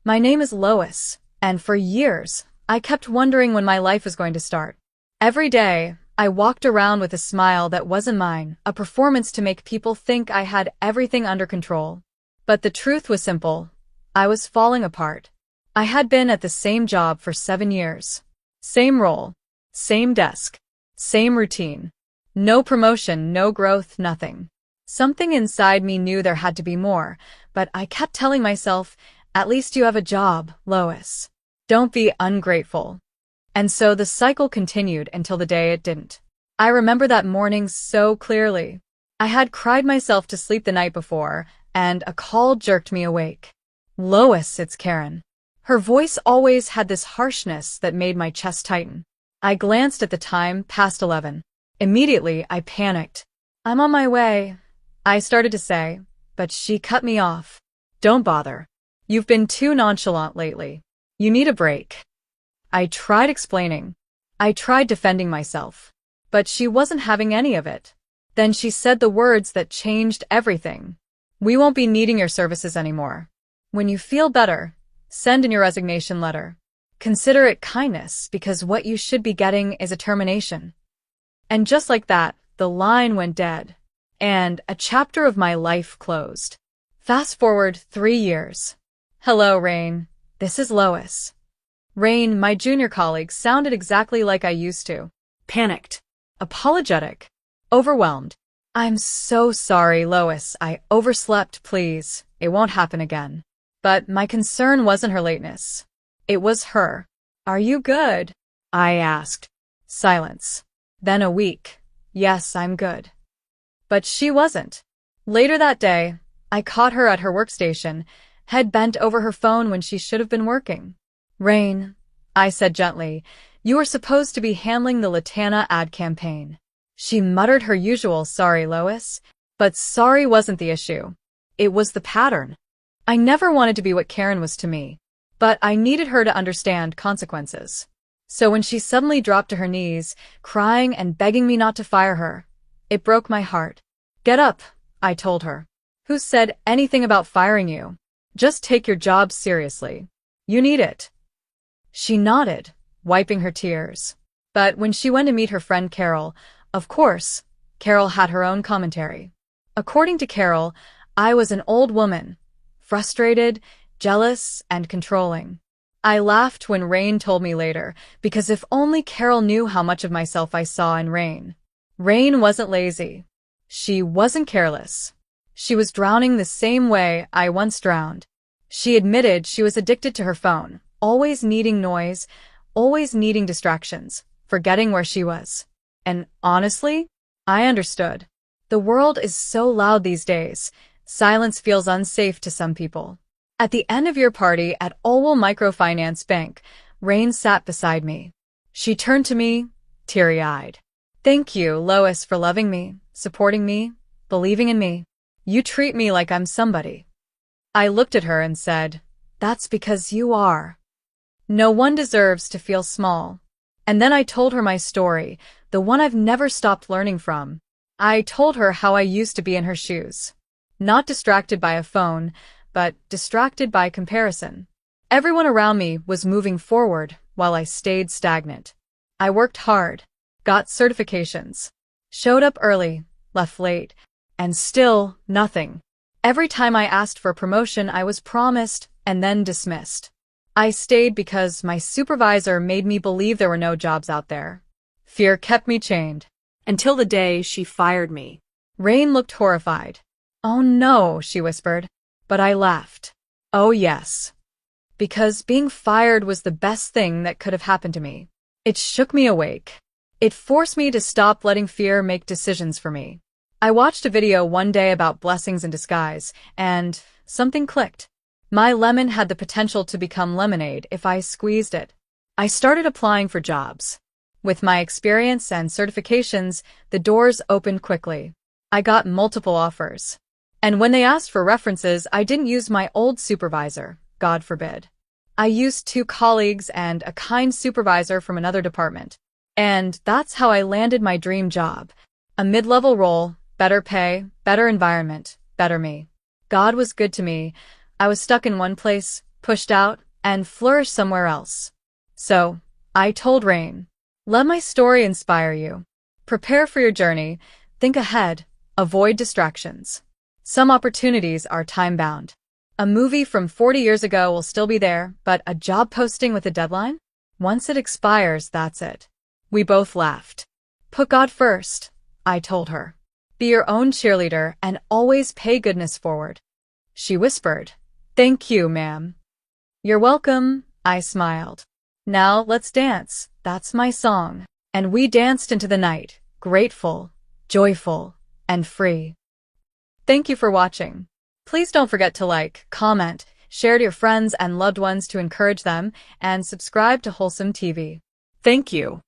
My name is Lois, and for years, I kept wondering when my life was going to start. Every day, I walked around with a smile that wasn't mine, a performance to make people think I had everything under control. But the truth was simple. I was falling apart. I had been at the same job for 7 years. Same role, same desk, same routine. No promotion, no growth, nothing. Something inside me knew there had to be more, but I kept telling myself, at least you have a job, Lois. Don't be ungrateful. And so the cycle continued until the day it didn't. I remember that morning so clearly. I had cried myself to sleep the night before, and a call jerked me awake. Lois, it's Karen. Her voice always had this harshness that made my chest tighten. I glanced at the time, past 11. Immediately, I panicked. I'm on my way, I started to say, but she cut me off. Don't bother. You've been too nonchalant lately. You need a break. I tried explaining. I tried defending myself. But she wasn't having any of it. Then she said the words that changed everything. We won't be needing your services anymore. When you feel better, send in your resignation letter. Consider it kindness because what you should be getting is a termination. And just like that, the line went dead. And a chapter of my life closed. Fast forward 3 years. Hello, Rain. This is Lois. Rain, my junior colleague, sounded exactly like I used to. Panicked. Apologetic. Overwhelmed. I'm so sorry, Lois. I overslept, please. It won't happen again. But my concern wasn't her lateness. It was her. Are you good? I asked. Silence. Then a week. Yes, I'm good. But she wasn't. Later that day, I caught her at her workstation, head bent over her phone when she should have been working. Rain, I said gently, you were supposed to be handling the Latana ad campaign. She muttered her usual sorry, Lois, but sorry wasn't the issue. It was the pattern. I never wanted to be what Karen was to me, but I needed her to understand consequences. So when she suddenly dropped to her knees, crying and begging me not to fire her, it broke my heart. Get up, I told her. Who said anything about firing you? Just take your job seriously. You need it. She nodded, wiping her tears. But when she went to meet her friend Carol, of course, Carol had her own commentary. According to Carol, I was an old woman, frustrated, jealous, and controlling. I laughed when Rain told me later, because if only Carol knew how much of myself I saw in Rain. Rain wasn't lazy. She wasn't careless. She was drowning the same way I once drowned. She admitted she was addicted to her phone, always needing noise, always needing distractions, forgetting where she was. And honestly, I understood. The world is so loud these days. Silence feels unsafe to some people. At the end of your party at Olwell Microfinance Bank, Rain sat beside me. She turned to me, teary-eyed. Thank you, Lois, for loving me, supporting me, believing in me. You treat me like I'm somebody. I looked at her and said, that's because you are. No one deserves to feel small. And then I told her my story, the one I've never stopped learning from. I told her how I used to be in her shoes. Not distracted by a phone, but distracted by comparison. Everyone around me was moving forward while I stayed stagnant. I worked hard, got certifications, showed up early, left late, and still nothing. Every time I asked for a promotion, I was promised and then dismissed. I stayed because my supervisor made me believe there were no jobs out there. Fear kept me chained. Until the day she fired me. Rain looked horrified. Oh no, she whispered. But I laughed. Oh yes. Because being fired was the best thing that could have happened to me. It shook me awake. It forced me to stop letting fear make decisions for me. I watched a video one day about blessings in disguise, and something clicked. My lemon had the potential to become lemonade if I squeezed it. I started applying for jobs. With my experience and certifications, the doors opened quickly. I got multiple offers. And when they asked for references, I didn't use my old supervisor, God forbid. I used 2 colleagues and a kind supervisor from another department. And that's how I landed my dream job. A mid-level role, better pay, better environment, better me. God was good to me. I was stuck in one place, pushed out, and flourished somewhere else. So, I told Rain, let my story inspire you. Prepare for your journey, think ahead, avoid distractions. Some opportunities are time-bound. A movie from 40 years ago will still be there, but a job posting with a deadline? Once it expires, that's it. We both laughed. Put God first, I told her. Be your own cheerleader and always pay goodness forward. She whispered, thank you, ma'am. You're welcome, I smiled. Now let's dance, that's my song. And we danced into the night, grateful, joyful, and free. Thank you for watching. Please don't forget to like, comment, share to your friends and loved ones to encourage them, and subscribe to Wholesome TV. Thank you.